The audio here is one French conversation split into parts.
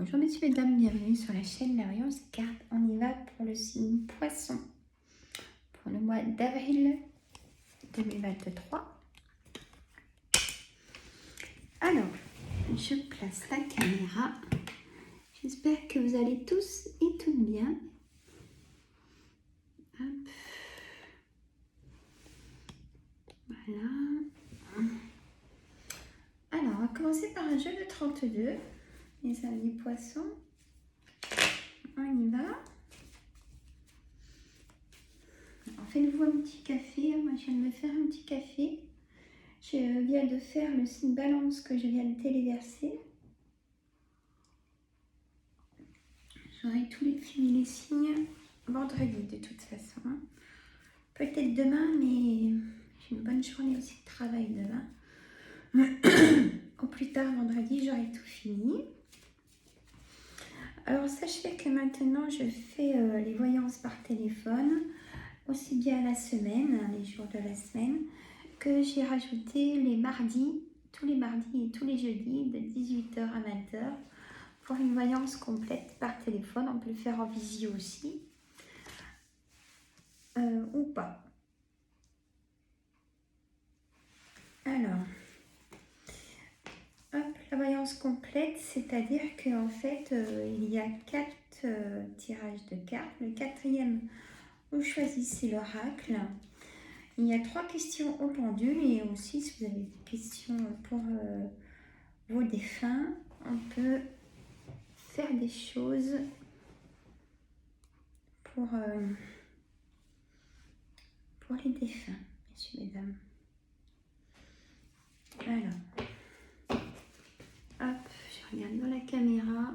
Bonjour messieurs et dames, bienvenue sur la chaîne La Voyance Carte. On y va pour le signe Poisson pour le mois d'avril 2023. Alors, je place la caméra. J'espère que vous allez tous et toutes bien. Hop. Voilà. Alors, on va commencer par un jeu de 32. Les amis poissons. On y va. Alors, faites-vous un petit café. Moi, je viens de me faire un petit café. Je viens de faire le signe balance que je viens de téléverser. J'aurai fini les signes vendredi de toute façon. Peut-être demain, mais j'ai une bonne journée aussi de travail demain. Au plus tard vendredi, j'aurai tout fini. Alors sachez que maintenant je fais les voyances par téléphone, aussi bien la semaine, les jours de la semaine, que j'ai rajouté les mardis, tous les mardis et tous les jeudis de 18h à 20h pour une voyance complète par téléphone. On peut le faire en visio aussi, ou pas. Alors, hop, la voyance complète, c'est-à-dire qu'en fait, il y a 4 tirages de cartes. Le quatrième, vous choisissez l'oracle. Il y a 3 questions au pendule et aussi, si vous avez des questions pour vos défunts, on peut faire des choses pour les défunts, messieurs, mesdames. Alors, hop, je regarde dans la caméra.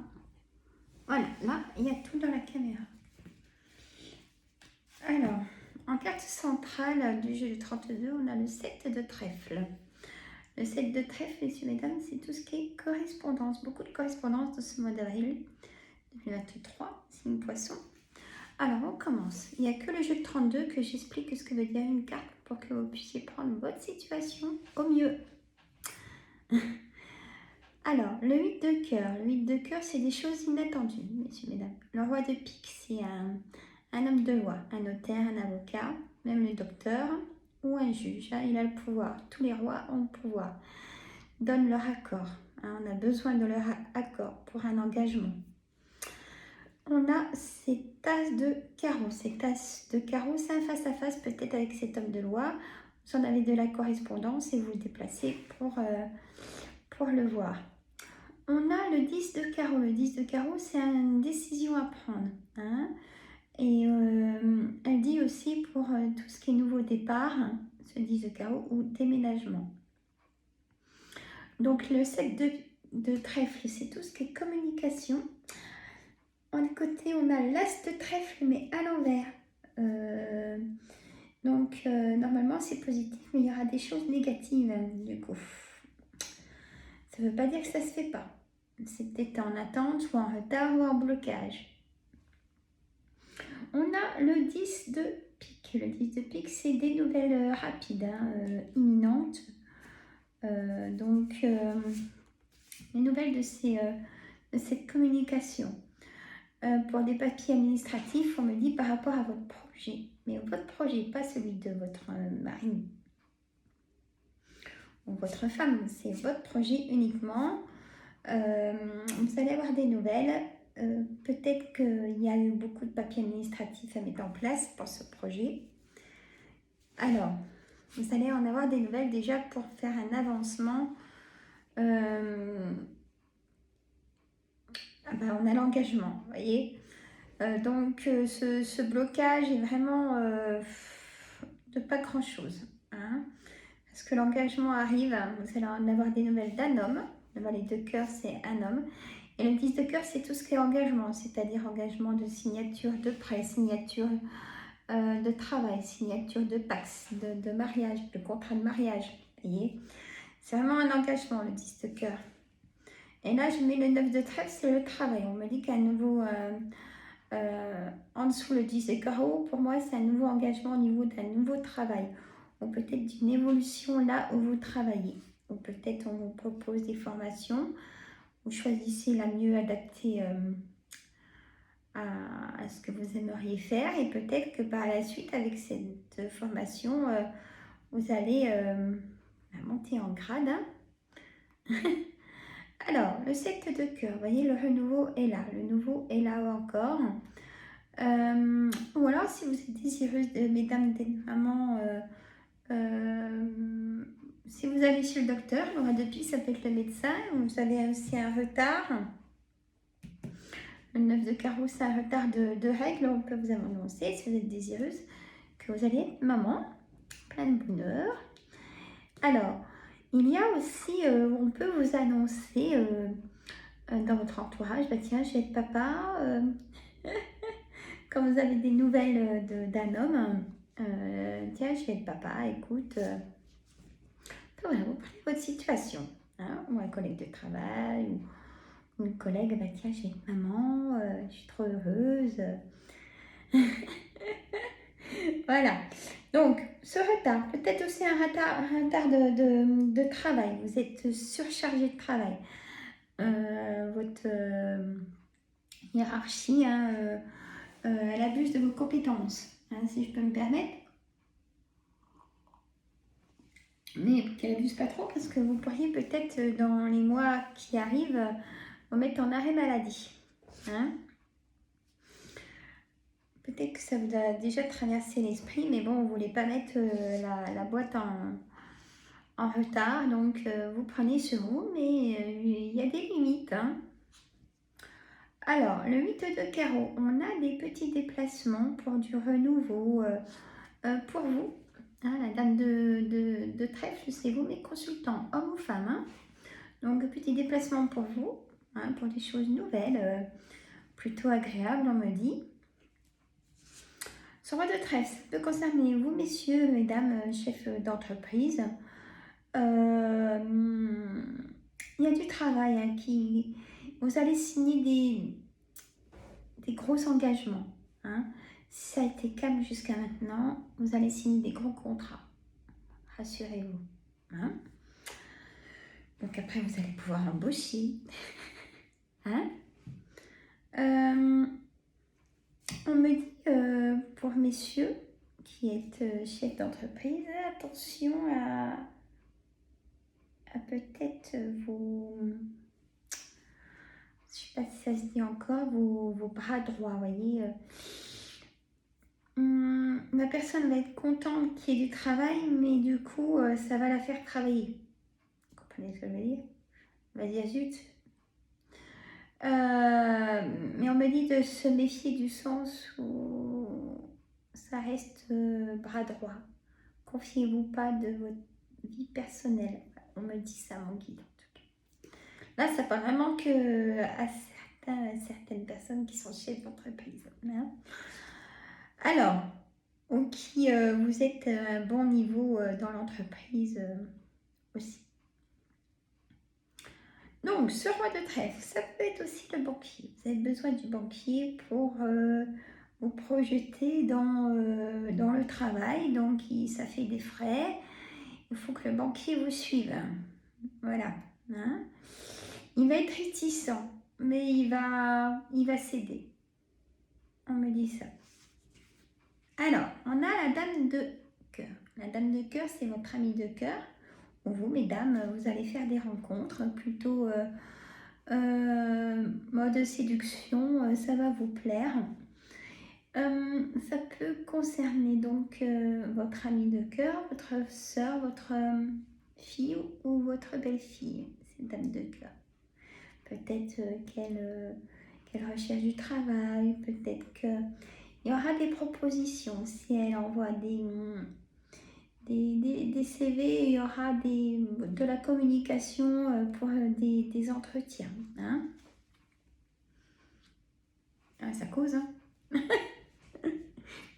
Voilà, là, il y a tout dans la caméra. Alors, en carte centrale du jeu de 32, on a le 7 de trèfle. Le 7 de trèfle, messieurs, mesdames, c'est tout ce qui est correspondance. Beaucoup de correspondance de ce mois d'avril 2023, signe poisson. Alors, on commence. Il n'y a que le jeu de 32 que j'explique ce que veut dire une carte pour que vous puissiez prendre votre situation au mieux. Alors, le 8 de cœur. Le 8 de cœur, c'est des choses inattendues, messieurs, mesdames. Le roi de pique, c'est un homme de loi, un notaire, un avocat, même le docteur ou un juge. Il a le pouvoir. Tous les rois ont le pouvoir. Donnent leur accord. On a besoin de leur accord pour un engagement. On a ces tasses de carreau. Ces tasses de carreau, c'est un face-à-face peut-être avec cet homme de loi. Vous en avez de la correspondance et vous vous déplacez pour le voir. On a le 10 de carreau. Le 10 de carreau, c'est une décision à prendre. Et elle dit aussi pour tout ce qui est nouveau départ, ce 10 de carreau, ou déménagement. Donc le 7 de trèfle, c'est tout ce qui est communication. En côté, on a l'as de trèfle, mais à l'envers. Donc normalement, c'est positif, mais il y aura des choses négatives, du coup. Ça ne veut pas dire que ça ne se fait pas. C'est peut-être en attente, ou en retard, ou en blocage. On a le 10 de pique. Le 10 de pique, c'est des nouvelles rapides, imminentes. Donc, les nouvelles de cette communication. Pour des papiers administratifs, on me dit par rapport à votre projet. Mais votre projet, pas celui de votre mari ou votre femme. C'est votre projet uniquement. Vous allez avoir des nouvelles. Peut-être qu'il y a eu beaucoup de papiers administratifs à mettre en place pour ce projet. Alors, vous allez en avoir des nouvelles déjà pour faire un avancement. On a l'engagement, vous voyez. Donc, ce blocage est vraiment de pas grand-chose. Parce que l'engagement arrive, vous allez en avoir des nouvelles d'un homme. Le valet de cœur, c'est un homme. Et le 10 de cœur, c'est tout ce qui est engagement, c'est-à-dire engagement de signature de prêt, signature de travail, signature de pax, de mariage, de contrat de mariage. Vous voyez, c'est vraiment un engagement, le 10 de cœur. Et là, je mets le 9 de trèfle, c'est le travail. On me dit qu'un nouveau, en dessous le 10 de carreau, pour moi, c'est un nouveau engagement au niveau d'un nouveau travail. Ou peut-être d'une évolution là où vous travaillez. Ou peut-être on vous propose des formations vous choisissez la mieux adaptée à ce que vous aimeriez faire. Et peut-être que par la suite, avec cette formation, vous allez monter en grade. Hein. Alors, le 7 de cœur, vous voyez, le renouveau est là. Le nouveau est là encore. Ou alors, si vous êtes désireuse, mesdames, d'être maman, si vous allez chez le docteur, le roi de pique, ça peut être le médecin. Vous avez aussi un retard. Le 9 de carreau, c'est un retard de règles. On peut vous annoncer, si vous êtes désireuse, que vous allez être maman. Plein de bonheur. Alors, il y a aussi, on peut vous annoncer dans votre entourage, bah tiens, je vais être papa. Quand vous avez des nouvelles d'un homme, tiens, je vais être papa, écoute. Voilà, vous prenez votre situation, hein, ou un collègue de travail, ou une collègue, bah tiens, je vais être maman, je suis trop heureuse. Voilà, donc ce retard, peut-être aussi un retard de travail, vous êtes surchargé de travail. Votre hiérarchie, hein, elle abuse de vos compétences, hein, si je peux me permettre. Mais qu'elle abuse pas trop parce que vous pourriez peut-être dans les mois qui arrivent vous mettre en arrêt maladie. Hein. Peut-être que ça vous a déjà traversé l'esprit, mais bon, vous ne voulez pas mettre la boîte en retard, donc vous prenez sur vous, mais il y a des limites. Hein. Alors, le 8 de carreau, on a des petits déplacements pour du renouveau pour vous. Hein, la dame de trèfle, c'est vous, mes consultants, hommes ou femmes. Hein. Donc, petit déplacement pour vous, hein, pour des choses nouvelles, plutôt agréables, on me dit. Sur roi de trèfle, ça peut concerner vous, messieurs, mesdames, chefs d'entreprise. Il y a du travail hein, vous allez signer des gros engagements. Hein. Si ça a été calme jusqu'à maintenant, vous allez signer des gros contrats. Rassurez-vous. Hein. Donc après, vous allez pouvoir embaucher. Hein. On me dit pour messieurs qui êtes chefs d'entreprise, attention à peut-être vos, je ne sais pas si ça se dit encore, vos bras droits, vous voyez. La personne va être contente qu'il y ait du travail, mais du coup, ça va la faire travailler. Vous comprenez ce que je veux dire? Vas-y, zut. Mais on me dit de se méfier du sens où ça reste bras droit. Confiez-vous pas de votre vie personnelle. On me dit ça, mon guide, en tout cas. Là, ça parle vraiment que à certaines personnes qui sont chefs d'entreprise. Hein. Alors, ou qui vous êtes à un bon niveau dans l'entreprise aussi. Donc, ce roi de trèfle, ça peut être aussi le banquier. Vous avez besoin du banquier pour vous projeter dans le travail. Donc, ça fait des frais. Il faut que le banquier vous suive. Voilà. Hein. Il va être réticent, mais il va céder. On me dit ça. Alors, on a la dame de cœur. La dame de cœur, c'est votre amie de cœur. Vous, mesdames, vous allez faire des rencontres plutôt mode séduction, ça va vous plaire. Ça peut concerner donc votre amie de cœur, votre soeur, votre fille ou votre belle-fille, cette dame de cœur. Peut-être qu'elle recherche du travail, peut-être qu'il y aura des propositions. Si elle envoie des CV, il y aura de la communication pour des entretiens. Hein. Ah, ça cause, hein.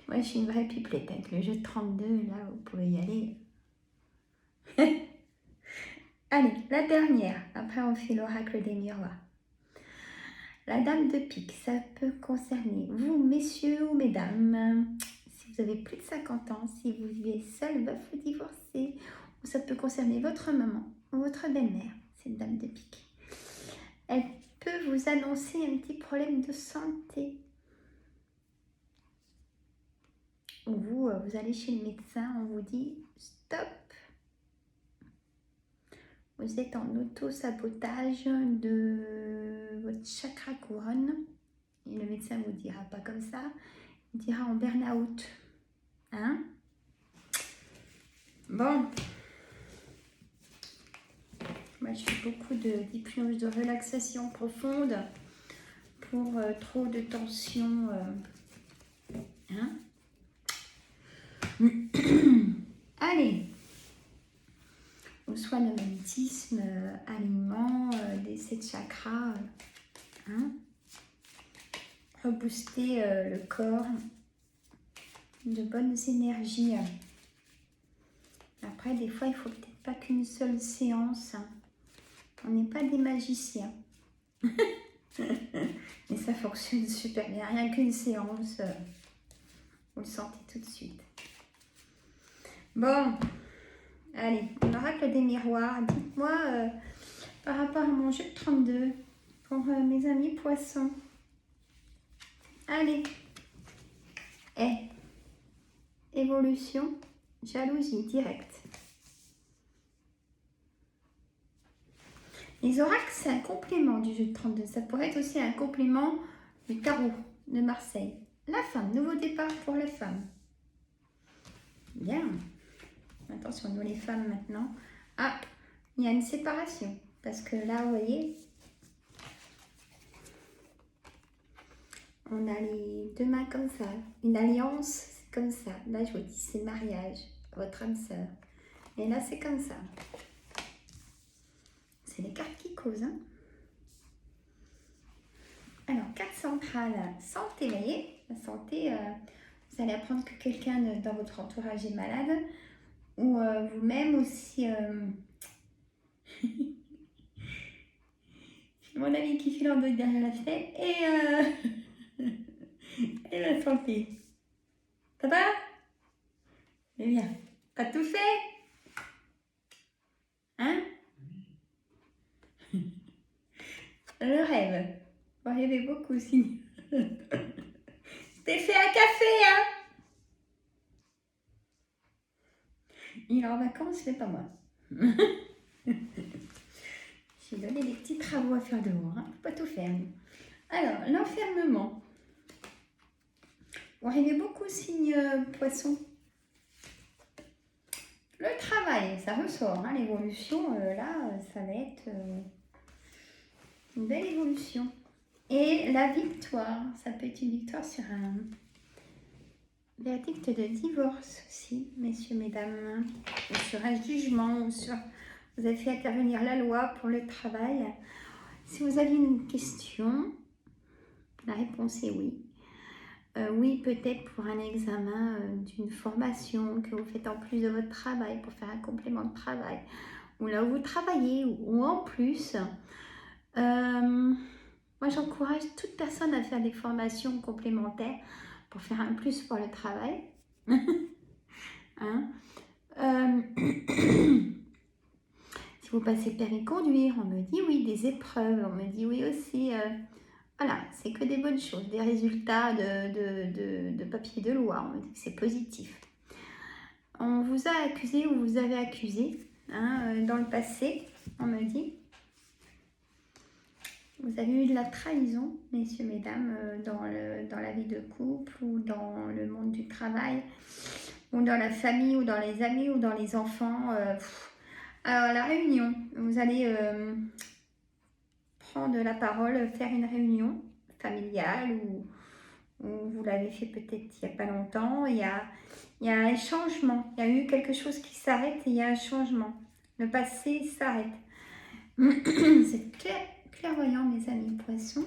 Moi, je suis une vraie pipelette avec le jeu de 32, là, vous pouvez y aller. Allez, la dernière. Après, on fait l'oracle des miroirs. La dame de pique, ça peut concerner vous, messieurs ou mesdames. Si vous avez plus de 50 ans, si vous vivez seul, il faut divorcer. Ou ça peut concerner votre maman ou votre belle-mère, cette dame de pique. Elle peut vous annoncer un petit problème de santé. Ou vous allez chez le médecin, on vous dit stop. Vous êtes en auto-sabotage de votre chakra couronne. Et le médecin ne vous dira pas comme ça, il dira en burn-out. Hein? Bon. Moi, je fais beaucoup d'hypnose de relaxation profonde pour trop de tension. Hein? Allez. On soigne le magnétisme, alignement des 7 chakras. Hein? Rebooster le corps de bonnes énergies. Après, des fois, il ne faut peut-être pas qu'une seule séance. On n'est pas des magiciens. Mais ça fonctionne super bien. Rien qu'une séance, vous le sentez tout de suite. Bon, allez, l'oracle des miroirs. Dites-moi, par rapport à mon jeu de 32, pour mes amis poissons. Allez. Évolution, jalousie, direct. Les oracles, c'est un complément du jeu de 32. Ça pourrait être aussi un complément du tarot de Marseille. La femme, nouveau départ pour la femme. Bien. Attention, nous les femmes maintenant. Ah, il y a une séparation. Parce que là, vous voyez, on a les deux mains comme ça. Une alliance, c'est comme ça. Là, je vous dis, c'est mariage, votre âme sœur. Et là, c'est comme ça. C'est les cartes qui causent. Hein. Alors, carte centrale, santé, vous voyez, la santé, vous allez apprendre que quelqu'un dans votre entourage est malade. Ou vous-même aussi... mon ami qui fait l'endeuil derrière la fenêtre et la santé. Ça va? C'est bien. T'as tout fait? Hein? Le rêve. Vous rêvez beaucoup aussi. T'es fait un café, hein? Il est en vacances, c'est pas moi. J'ai donné des petits travaux à faire dehors. Hein? Faut pas tout faire. Alors, l'enfermement. Vous rêvez beaucoup, signe poisson. Le travail, ça ressort. Hein? L'évolution, là, ça va être une belle évolution. Et la victoire, ça peut être une victoire sur un verdict de divorce aussi, messieurs, mesdames. Ou sur un jugement, ou sur... Vous avez fait intervenir la loi pour le travail. Si vous avez une question, la réponse est oui. Oui, peut-être pour un examen d'une formation que vous faites en plus de votre travail, pour faire un complément de travail, ou là où vous travaillez, ou en plus. Moi, j'encourage toute personne à faire des formations complémentaires pour faire un plus pour le travail. Hein? Si vous passez permis conduire, on me dit oui, des épreuves, on me dit oui aussi. Voilà, c'est que des bonnes choses, des résultats de papier de loi, on me dit que c'est positif. On vous a accusé ou vous avez accusé dans le passé, on me dit. Vous avez eu de la trahison, messieurs, mesdames, dans la vie de couple ou dans le monde du travail, ou dans la famille, ou dans les amis, ou dans les enfants. Alors, la réunion, vous allez prendre la parole, faire une réunion familiale, ou vous l'avez fait peut-être il n'y a pas longtemps. Il y a un changement, il y a eu quelque chose qui s'arrête et il y a un changement. Le passé s'arrête. C'est clairvoyant, mes amis poissons.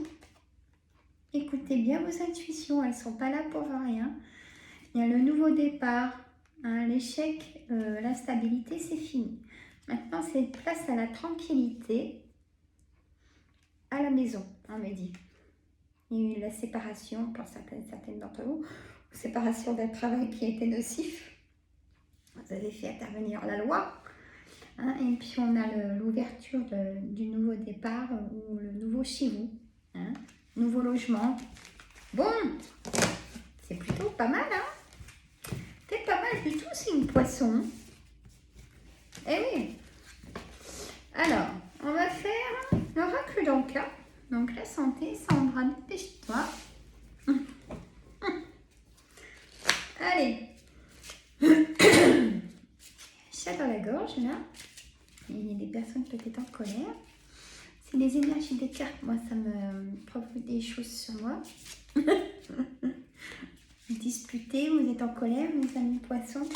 Écoutez bien vos intuitions, elles ne sont pas là pour rien. Il y a le nouveau départ, hein, l'échec, l'instabilité, c'est fini. Maintenant, c'est place à la tranquillité à la maison, on me dit. Il y a eu la séparation, pour certaines d'entre vous, séparation d'un travail qui était nocif. Vous avez fait intervenir la loi. Hein, et puis on a l'ouverture du nouveau départ ou le nouveau chez vous. nouveau logement. Bon, c'est plutôt pas mal, hein? C'est pas mal du tout, c'est une poisson. Eh oui. Alors, on va faire l'oracle d'Anka. Donc la santé, Sandra, dépêche-toi. Allez. Chat dans la gorge, là. Il y a des personnes peut-être en colère. C'est les énergies des cartes. Moi, ça me provoque des choses sur moi. Vous disputez, vous êtes en colère, mes amis poissons.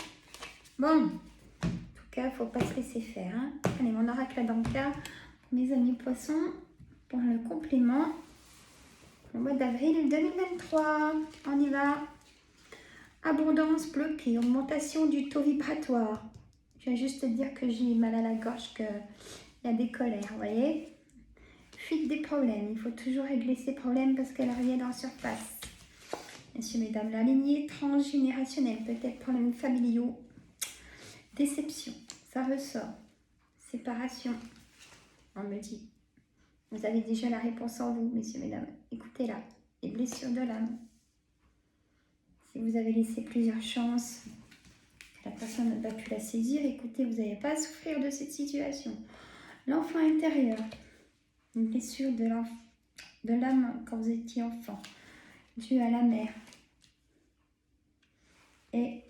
Bon, en tout cas, il ne faut pas se laisser faire. Hein. Allez, mon oracle d'Anka, mes amis poissons, pour le complément. Le mois d'avril 2023. On y va. Abondance bloquée, augmentation du taux vibratoire. Je vais juste te dire que j'ai mal à la gorge, qu'il y a des colères, vous voyez. Fuite des problèmes. Il faut toujours régler ces problèmes parce qu'elles reviennent en surface. Messieurs, mesdames, la lignée transgénérationnelle, peut-être problèmes familiaux. Déception, ça ressort. Séparation, on me dit. Vous avez déjà la réponse en vous, messieurs, mesdames. Écoutez-la. Les blessures de l'âme. Si vous avez laissé plusieurs chances, que la personne n'a pas pu la saisir, écoutez, vous n'avez pas à souffrir de cette situation. L'enfant intérieur. Une blessure de l'âme quand vous étiez enfant, due à la mère. Et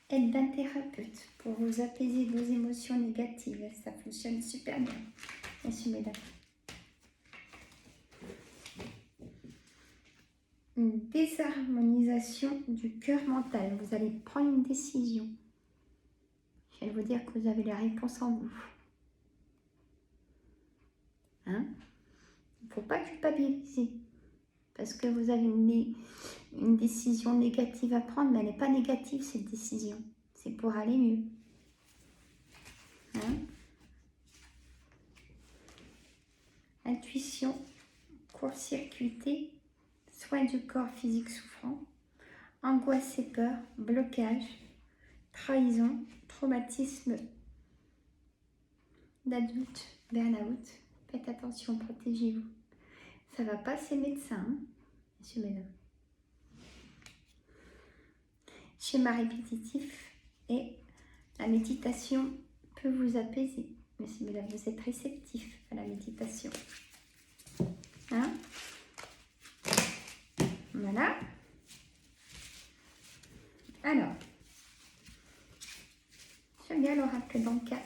aide d'un thérapeute pour vous apaiser vos émotions négatives. Ça fonctionne super bien. Messieurs, mesdames. Une désharmonisation du cœur mental. Vous allez prendre une décision. Je vais vous dire que vous avez la réponse en vous. Hein? Il ne faut pas culpabiliser. Parce que vous avez une décision négative à prendre, mais elle n'est pas négative, cette décision. C'est pour aller mieux. Hein? Intuition, court-circuité, soin du corps physique souffrant, angoisse et peur, blocage, trahison, traumatisme d'adulte, burn-out. Faites attention, protégez-vous. Ça va pas, ces médecins, hein, messieurs, mesdames. Schéma répétitif et la méditation peut vous apaiser. Messieurs, mesdames, vous êtes réceptifs à la méditation. Hein? Voilà. Alors, j'aime bien l'oracle d'Anka.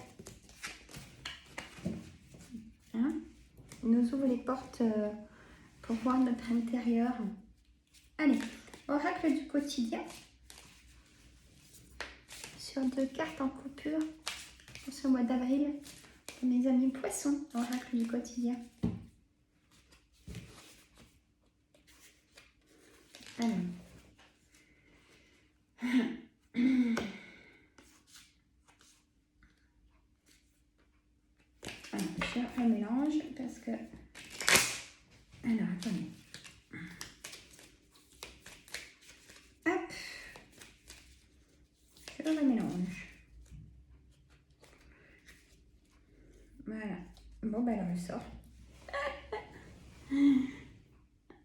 Hein? Il nous ouvre les portes pour voir notre intérieur. Allez, oracle du quotidien. Sur 2 cartes en coupure pour ce mois d'avril. Pour mes amis poissons, oracle du quotidien. Alors. Alors, je remélange parce que... Alors, attendez. Hop. Je le remélange. Voilà. Bon, ben, elle ressort.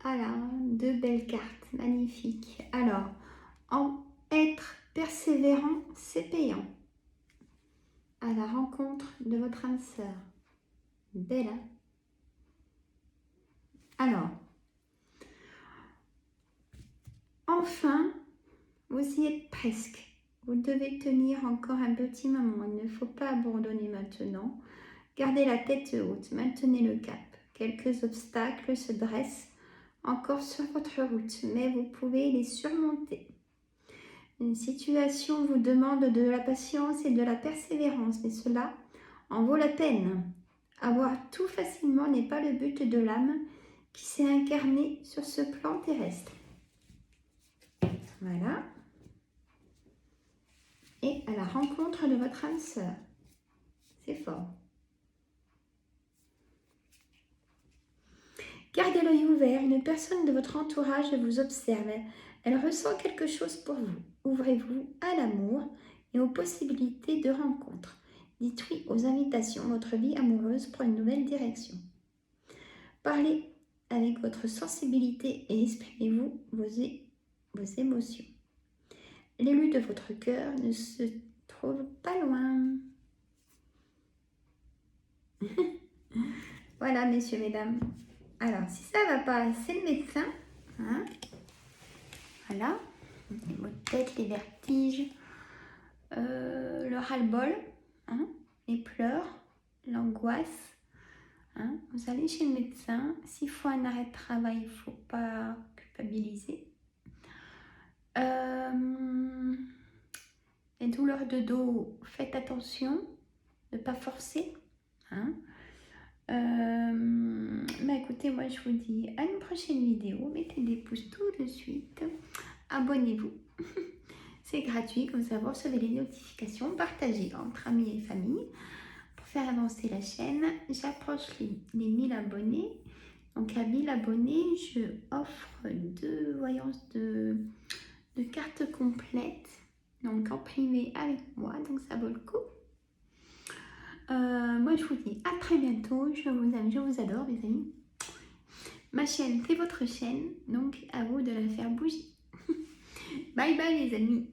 Alors, 2 belles cartes. Magnifiques. Alors, être persévérant, c'est payant. À la rencontre de votre âme sœur. Belle, hein? Alors, enfin, vous y êtes presque. Vous devez tenir encore un petit moment. Il ne faut pas abandonner maintenant. Gardez la tête haute. Maintenez le cap. Quelques obstacles se dressent encore sur votre route, mais vous pouvez les surmonter. Une situation vous demande de la patience et de la persévérance, mais cela en vaut la peine. Avoir tout facilement n'est pas le but de l'âme qui s'est incarnée sur ce plan terrestre. Voilà. Et à la rencontre de votre âme sœur. C'est fort. Gardez l'œil ouvert. Une personne de votre entourage vous observe. Elle ressent quelque chose pour vous. Ouvrez-vous à l'amour et aux possibilités de rencontre. Dites oui aux invitations. Votre vie amoureuse prend une nouvelle direction. Parlez avec votre sensibilité et exprimez-vous vos émotions. L'élu de votre cœur ne se trouve pas loin. Voilà, messieurs, mesdames. Alors, si ça ne va pas, c'est le médecin. Hein, voilà. Les maux de tête, les vertiges, le ras-le-bol, hein, les pleurs, l'angoisse. Hein, vous allez chez le médecin. S'il faut un arrêt de travail, il ne faut pas culpabiliser. Les douleurs de dos, faites attention, ne pas forcer. Hein. Écoutez, moi je vous dis à une prochaine vidéo. Mettez des pouces tout de suite. Abonnez-vous. C'est gratuit, comme ça vous recevez les notifications. Partagez entre amis et famille pour faire avancer la chaîne. J'approche les 1000 abonnés. Donc à 1000 abonnés, je offre 2 voyances de cartes complètes. Donc en privé avec moi, donc ça vaut le coup. Moi je vous dis à très bientôt. Je vous aime, je vous adore mes amis. Ma chaîne c'est votre chaîne, donc à vous de la faire bouger. Bye bye les amis.